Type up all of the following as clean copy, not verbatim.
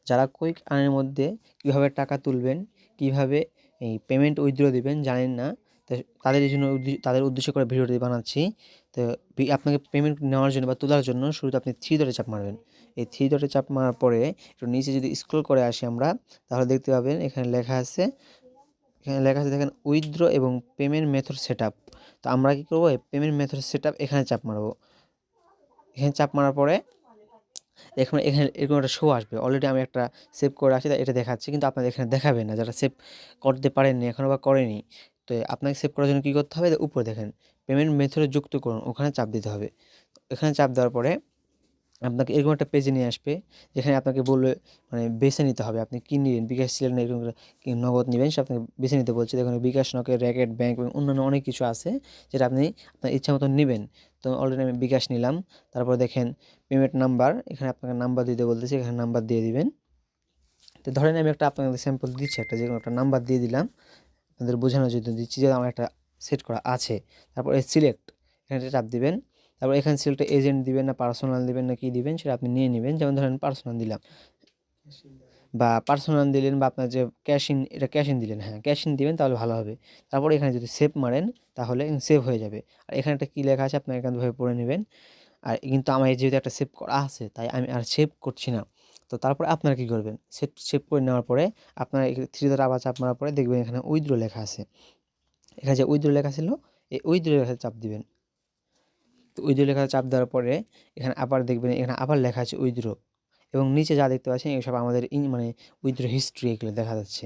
যারা কুইক আর্নের মধ্যে কীভাবে টাকা তুলবেন, কীভাবে এই পেমেন্ট উইথড্র দিবেন জানেন না, তো তাদের জন্য তাদের উদ্দেশ্য করে ভিডিওটি বানাচ্ছি। তো আপনাকে পেমেন্ট নেওয়ার জন্য বা তোলার জন্য শুরুতে আপনি 3 ডটে চাপ মারবেন। এই 3 ডটে চাপ মারার পরে একটু নিচে যদি স্ক্রল করে আসি আমরা, তাহলে দেখতে পাবেন এখানে লেখা আছে, দেখেন উইথড্র এবং পেমেন্ট মেথড সেটআপ। তো আমরা কী করবো, পেমেন্ট মেথড সেটআপ এখানে চাপ মারবো। এখানে চাপ মারার পরে এখানে এরকম একটা শো আসবে। অলরেডি আমি একটা সেভ করে রাখছি, এটা দেখাচ্ছি, কিন্তু আপনাদের এখানে দেখাবে না যারা সেভ করতে পারেননি এখনও বা করেনি। তো আপনাকে সেভ করার জন্য কী করতে হবে, উপরে দেখেন পেমেন্ট মেথডে যুক্ত করুন, ওখানে চাপ দিতে হবে। এখানে চাপ দেওয়ার পরে আপনাকে এরকম একটা পেজে নিয়ে আসবে, যেখানে আপনাকে বলবে মানে বেছে নিতে হবে আপনি কী নেবেন, বিকাশ সিলেক্ট না এরকম নগদ নেবেন, সে আপনাকে বেছে নিতে বলছে। দেখুন বিকাশ, নগদ, র্যাকেট, ব্যাংক এবং অন্যান্য অনেক কিছু আছে যেটা আপনি আপনার ইচ্ছা মতো নেবেন। তো অলরেডি আমি বিকাশ নিলাম। তারপর দেখেন পেমেন্ট নাম্বার, এখানে আপনাকে নাম্বার দিতে বলতেছে, এখানে নাম্বার দিয়ে দিবেন। তো ধরেন আমি একটা আপনাদের স্যাম্পল দিচ্ছি, একটা যে কোনো একটা নাম্বার দিয়ে দিলাম, আপনাদের বোঝানোর জন্য দিচ্ছি যে আমার একটা সেট করা আছে। তারপর সিলেক্ট, এখানে চাপ দিবেন। তারপর এখানে সিলেক্টে এজেন্ট দিবেন না পার্সোনাল দিবেন না কী দিবেন সেটা আপনি নিয়ে নেবেন। যেমন ধরেন পার্সোনাল দিলাম, বা পার্সোনাল দিলেন, বা আপনার যে ক্যাশ ইন, এটা ক্যাশ ইন দিলেন, হ্যাঁ ক্যাশ ইন দিবেন তাহলে ভালো হবে। তারপর এখানে যদি সেভ মারেন তাহলে সেভ হয়ে যাবে। আর এখানে একটা কী লেখা আছে আপনার এখানভাবে পড়ে নেবেন। আর কিন্তু আমার যেহেতু একটা সেভ করা আছে তাই আমি আর সেভ করছি না। তো তারপরে আপনারা কী করবেন, সেভ করে নেওয়ার পরে আপনারা 3 ডট আবার চাপ মারার পরে দেখবেন এখানে উইথড্র লেখা আছে। এখানে যে উইথড্র লেখা ছিল, এই উইথড্র লেখায় চাপ দিবেন। তো উইথড্র লেখায় চাপ দেওয়ার পরে এখানে আবার দেখবেন এখানে আবার লেখা আছে উইথড্র, এবং নিচে যা দেখতে পাচ্ছেন এসব আমাদের মানে উইথড্র হিস্ট্রি এগুলো দেখা যাচ্ছে।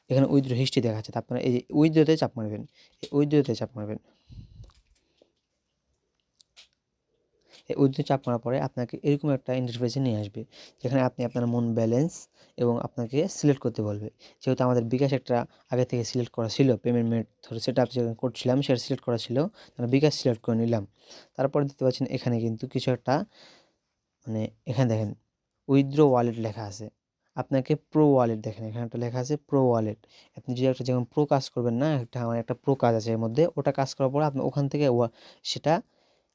এখানে উইথড্র হিস্ট্রি দেখা যাচ্ছে। আপনারা এই যে উইথড্রতে চাপ মারবেন, এই উইথড্রতে চাপ মারবেন। এই উইথড্র চাপ মারার পরে আপনাকে এরকম একটা ইন্টারফেসে নিয়ে আসবে, যেখানে আপনি আপনার মন ব্যালেন্স এবং আপনাকে সিলেক্ট করতে বলবে। যেহেতু আমাদের বিকাশ একটা আগে থেকে সিলেক্ট করা ছিল, পেমেন্ট মেথড সেটআপ যেটা করছিলাম সেটা সিলেক্ট করা ছিল, আমরা বিকাশ সিলেক্ট করে নিলাম। তারপরে দেখতে পাচ্ছেন এখানে কিন্তু কিছু একটা মানে এখানে দেখেন উইথড্র ওয়ালেট লেখা আছে। আপনাকে প্রো ওয়ালেট দেখেন এখানে একটা লেখা আছে প্রো ওয়ালেট। আপনি যদি একটা যেমন প্রো কাজ করবেন না, আমার একটা প্রো কাজ আছে এর মধ্যে, ওটা কাজ করার পরে আপনি ওখান থেকে সেটা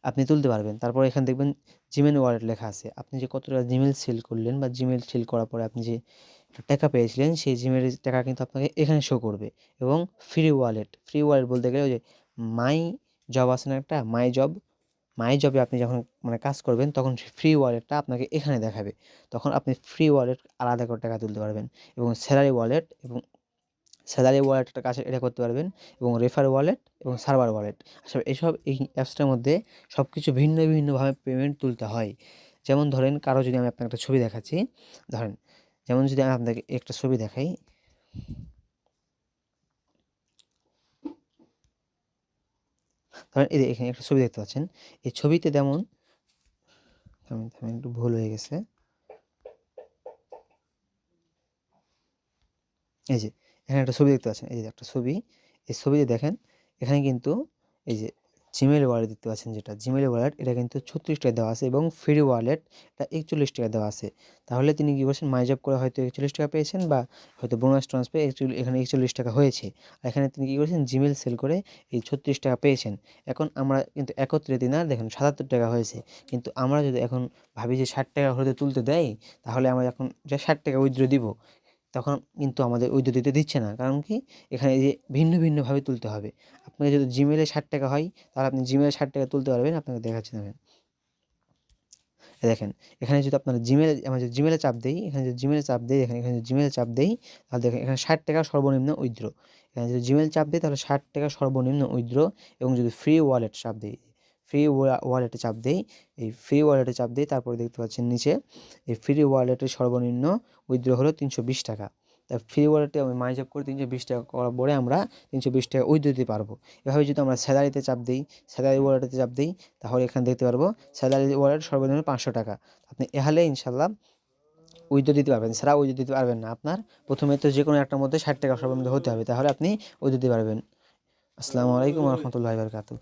আপনি তুলতে পারবেন। তারপর এখানে দেখবেন জিমেইল ওয়ালেট লেখা আছে। আপনি যে কত টাকা জিমেইল সেল করলেন বা জিমেইল সেল করার পরে আপনি যে টাকা পেয়েছিলেন সেই জিমেইলের টাকা কিন্তু আপনাকে এখানে শো করবে। এবং ফ্রি ওয়ালেট বলতে গেলে ওই যে মাই জব আছে না একটা, মাই জবে আপনি যখন মানে কাজ করবেন তখন ফ্রি ওয়ালেটটা আপনাকে এখানে দেখাবে। তখন আপনি ফ্রি ওয়ালেট আলাদা করে টাকা তুলতে পারবেন। এবং স্যালারি ওয়ালেটের কাছে এটা করতে পারবেন, এবং রেফার ওয়ালেট এবং সার্ভার ওয়ালেট। আসলে এই অ্যাপসটার মধ্যে সব কিছু ভিন্নভাবে পেমেন্ট তুলতে হয়। যেমন ধরেন কারো যদি আমি আপনাকে একটা ছবি দেখাচ্ছি, ধরেন যেমন যদি আমি আপনাকে একটা ছবি দেখাই, ধরেন এই যে এখানে একটা ছবি দেখতে পাচ্ছেন। এই ছবিতে যেমন একটু ভুল হয়ে গেছে, এই যে এখানে একটা ছবি দেখতে পাচ্ছেন, এই যে একটা ছবি, এই ছবিতে দেখেন এখানে কিন্তু এই যে জিমেইল ওয়ালেট দেখতে পাচ্ছেন, যেটা জিমেইল ওয়ালেট এটা কিন্তু 36 টাকা দেওয়া আছে, এবং ফ্রি ওয়ালেট এটা 41 টাকা দেওয়া আছে। তাহলে তিনি কী করছেন, মাইজব করে হয়তো 41 টাকা পেয়েছেন, বা হয়তো বোনাস টোনাস পেয়ে এখানে 41 টাকা হয়েছে। আর এখানে তিনি কী করেছেন, জিমেইল সেল করে এই 36 টাকা পেয়েছেন। এখন আমরা কিন্তু একত্রে দিনার দেখেন 77 টাকা হয়েছে। কিন্তু আমরা যদি এখন ভাবি যে 60 টাকা হতে তুলতে দেয়, তাহলে আমরা এখন যে 60 টাকা উইথড্র দিব, তখন কিন্তু আমাদের উইথড্র দিতে দিচ্ছে না। কারণ কি, এখানে এই যে ভিন্নভাবে তুলতে হবে। আপনার যদি জিমেইলে 60 টাকা হয়, তাহলে আপনি জিমেইলে 60 টাকা তুলতে পারবেন। আপনাকে দেখাচ্ছি দেখেন। দেখেন এখানে যদি আপনার আমরা যদি জিমেইলে চাপ দেই, এখানে যদি জিমেইলে চাপ দেই, এখানে যদি জিমেইলে চাপ দেই, তাহলে দেখেন এখানে 60 টাকা সর্বনিম্ন উইথড্র। এখানে যদি জিমেইল চাপ দেই তাহলে 60 টাকা সর্বনিম্ন উইথড্র। এবং যদি ফ্রি ওয়ালেট চাপ দেই, ওয়ালেটে চাপ দেই, এই ফ্রি ওয়ালেটে চাপ দেই, তারপরে দেখতে পাচ্ছেন নিচে এই ফ্রি ওয়ালেটের সর্বনিম্ন উইথড্র হলো 320 টাকা। তা ফ্রি ওয়ালেটে আমি মাইজব করে 320 টাকা করার পরে আমরা 320 টাকা উইথড্র দিতে পারবো। এভাবে যদি আমরা স্যালারিতে চাপ দিই, স্যালারি ওয়ালেটে চাপ দিই, তাহলে এখানে দেখতে পারবো স্যালারি ওয়ালেট সর্বনিম্ন 500 টাকা। আপনি এহালে ইনশাল্লাহ উইথড্র দিতে পারবেন, ছাড়া উইথড্র দিতে পারবেন না। আপনার প্রথমে তো যে কোনো একটার মধ্যে 60 টাকা সর্বনিম্ন হতে হবে, তাহলে আপনি উইথড্র দিতে পারবেন। আসসালামু আলাইকুম ওয়া রাহমাতুল্লাহি ওয়া বারাকাতুহু।